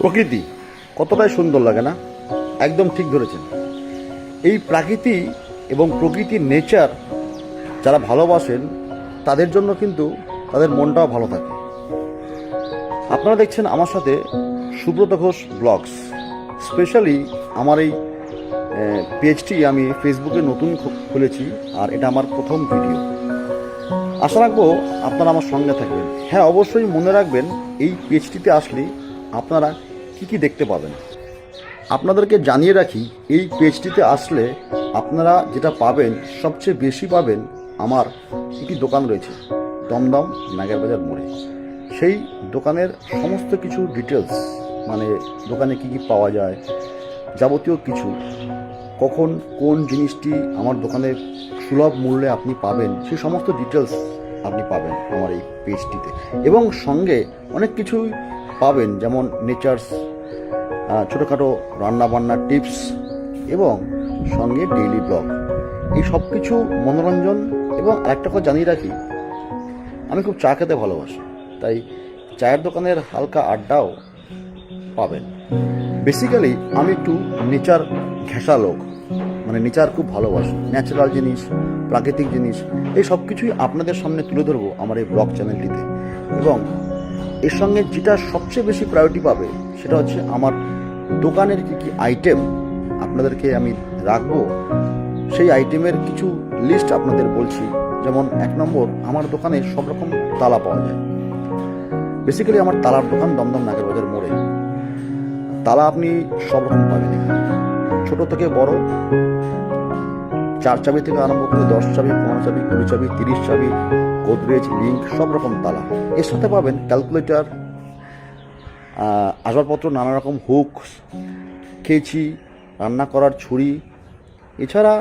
প্রকৃতি কতটাই সুন্দর লাগে না? একদম ঠিক ধরেছেন। এই প্রাকৃতি এবং প্রকৃতির নেচার যারা ভালোবাসেন তাদের জন্য কিন্তু তাদের মনটাও ভালো থাকে। আপনারা দেখছেন আমার সাথে সুব্রত ঘোষ ব্লগস। স্পেশালি আমার এই পেজটি আমি ফেসবুকে নতুন খুলেছি, আর এটা আমার প্রথম ভিডিও। আশা রাখবো আপনারা আমার সঙ্গে থাকবেন। হ্যাঁ, অবশ্যই মনে রাখবেন এই পেজটিতে আসলে আপনারা কি কি দেখতে পাবেন। আপনাদেরকে জানিয়ে রাখি, এই পেজটিতে আসলে আপনারা যেটা পাবেন, সবচেয়ে বেশি পাবেন আমার একটি দোকান রয়েছে দমদম নাগেরবাজার মোড়ে। সেই দোকানের সমস্ত কিছু ডিটেলস, মানে দোকানে কি কি পাওয়া যায়, যাবতীয় কিছু, কখন কোন জিনিসটি আমার দোকানে সুলভ মূল্যে আপনি পাবেন, সেই সমস্ত ডিটেলস আপনি পাবেন আমার এই পেজটিতে। এবং সঙ্গে অনেক কিছুই পাবেন, যেমন নেচার্স, ছোটোখাটো রান্নাবান্নার টিপস এবং সঙ্গে ডেইলি ব্লগ। এই সব কিছু মনোরঞ্জন। এবং আরেকটা কথা জানিয়ে রাখি, আমি খুব চা খেতে ভালোবাসি, তাই চায়ের দোকানের হালকা আড্ডাও পাবেন। বেসিক্যালি আমি একটু নেচার ঘেঁষা লোক, মানে নেচার খুব ভালোবাসি। ন্যাচারাল জিনিস, প্রাকৃতিক জিনিস, এই সব কিছুই আপনাদের সামনে তুলে ধরবো আমার এই ব্লগ চ্যানেলটিতে। এবং এর সঙ্গে যেটা সবচেয়ে বেশি প্রায়োরিটি পাবে সেটা হচ্ছে আমার দোকানের কী কী আইটেম আপনাদেরকে আমি রাখবো, সেই আইটেমের কিছু লিস্ট আপনাদের বলছি। যেমন 1 নম্বর, আমার দোকানে সব রকম তালা পাওয়া যায়। বেসিক্যালি আমার তালার দোকান দমদম নাগেরবাজার মোড়ে। তালা আপনি সব রকম পাবেন এখানে, ছোট থেকে বড়, 4 চাবি থেকে আরম্ভ করে 10 চাবি, 15 চাবি, 20 চাবি, 30 চাবি, গোদরেজ, লিঙ্ক, সব রকম তালা। এর সাথে পাবেন ক্যালকুলেটর, আসবাবপত্র, নানা রকম হুক, কেচি, রান্না করার ছুরি, এছাড়া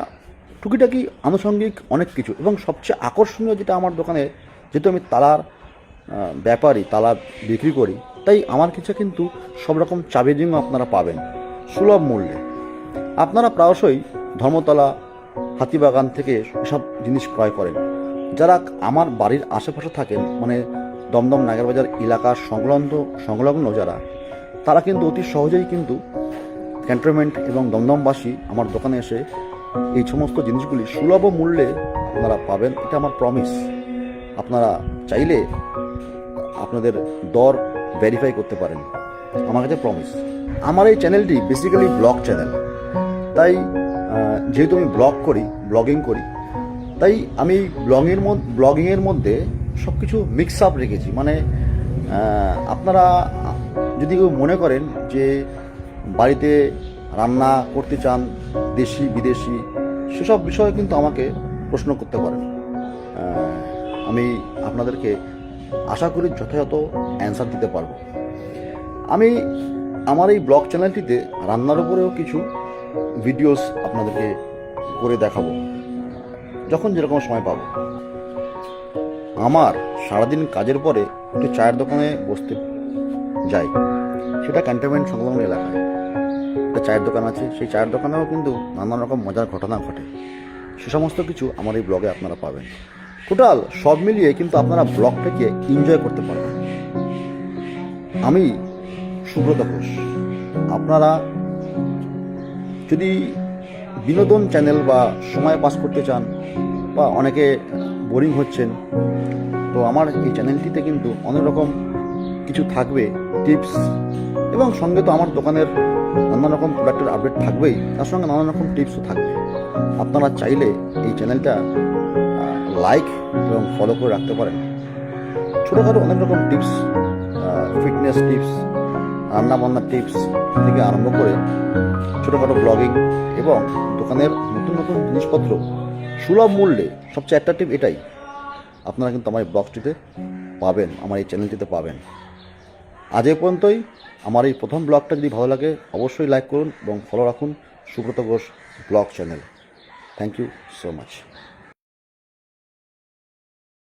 টুকিটাকি আনুষঙ্গিক অনেক কিছু। এবং সবচেয়ে আকর্ষণীয় যেটা আমার দোকানে, যেহেতু আমি তালার ব্যাপারী, তালা বিক্রি করি, তাই আমার কাছে কিন্তু সব রকম চাবি রিংও আপনারা পাবেন সুলভ মূল্যে। আপনারা প্রায়শই ধর্মতলা, হাতিবাগান থেকে এসব জিনিস ক্রয় করেন। যারা আমার বাড়ির আশেপাশে থাকেন, মানে দমদম নাগেরবাজার এলাকার সংলগ্ন যারা, তারা কিন্তু অতি সহজেই কিন্তু ক্যান্টনমেন্ট এবং দমদমবাসী আমার দোকানে এসে এই সমস্ত জিনিসগুলি সুলভ মূল্যে আপনারা পাবেন। এটা আমার প্রমিস। আপনারা চাইলে আপনাদের দর ভেরিফাই করতে পারেন, আমার কাছে প্রমিস। আমার এই চ্যানেলটি বেসিক্যালি ব্লগ চ্যানেল, তাই যেহেতু আমি ব্লগিং করি, তাই আমি ব্লগিংয়ের মধ্যে সব কিছু মিক্স আপ রেখেছি। মানে আপনারা যদি কেউ মনে করেন যে বাড়িতে রান্না করতে চান, দেশি বিদেশি, সেসব বিষয়ে কিন্তু আমাকে প্রশ্ন করতে পারেন। আমি আপনাদেরকে আশা করি যথাযথ অ্যান্সার দিতে পারবো। আমি আমার এই ব্লগ চ্যানেলটিতে রান্নার উপরেও কিছু ভিডিওস আপনাদেরকে করে দেখাবো, যখন যেরকম সময় পাবো। আমার সারাদিন কাজের পরে একটু চায়ের দোকানে বসতে যাই, সেটা ক্যান্টনমেন্ট সংলগ্ন এলাকায় একটা চায়ের দোকান আছে। সেই চায়ের দোকানেও কিন্তু নানান রকম মজার ঘটনা ঘটে। সে সমস্ত কিছু আমার এই ব্লগে আপনারা পাবেন। টোটাল সব মিলিয়ে কিন্তু আপনারা ব্লগটাকে এনজয় করতে পারবেন। আমি সুব্রত ঘোষ। আপনারা যদি বিনোদন চ্যানেল বা সময় পাস করতে চান, বা অনেকে বোরিং হচ্ছেন, তো আমার এই চ্যানেলটিতে কিন্তু অনেক রকম কিছু থাকবে, টিপস, এবং সঙ্গে তো আমার দোকানের নানা রকম প্রোডাক্টের আপডেট থাকবেই, তার সঙ্গে নানান রকম টিপসও থাকবে। আপনারা চাইলে এই চ্যানেলটা লাইক এবং ফলো করে রাখতে পারেন। ছোটোখাটো অনেক রকম টিপস, ফিটনেস টিপস, রান্নাবান্নার টিপস থেকে আরম্ভ করে ছোটোখাটো ব্লগিং এবং দোকানের নতুন নতুন জিনিসপত্র সুলভ মূল্যে, সবচেয়ে অ্যাট্রাকটিভ এটাই আপনারা কিন্তু আমার এই ব্লগটিতে পাবেন, আমার এই চ্যানেলটিতে পাবেন। আজ এ পর্যন্তই। আমার এই প্রথম ব্লগটা যদি ভালো লাগে অবশ্যই লাইক করুন এবং ফলো রাখুন Subrata Ghosh blog channel. Thank you so much.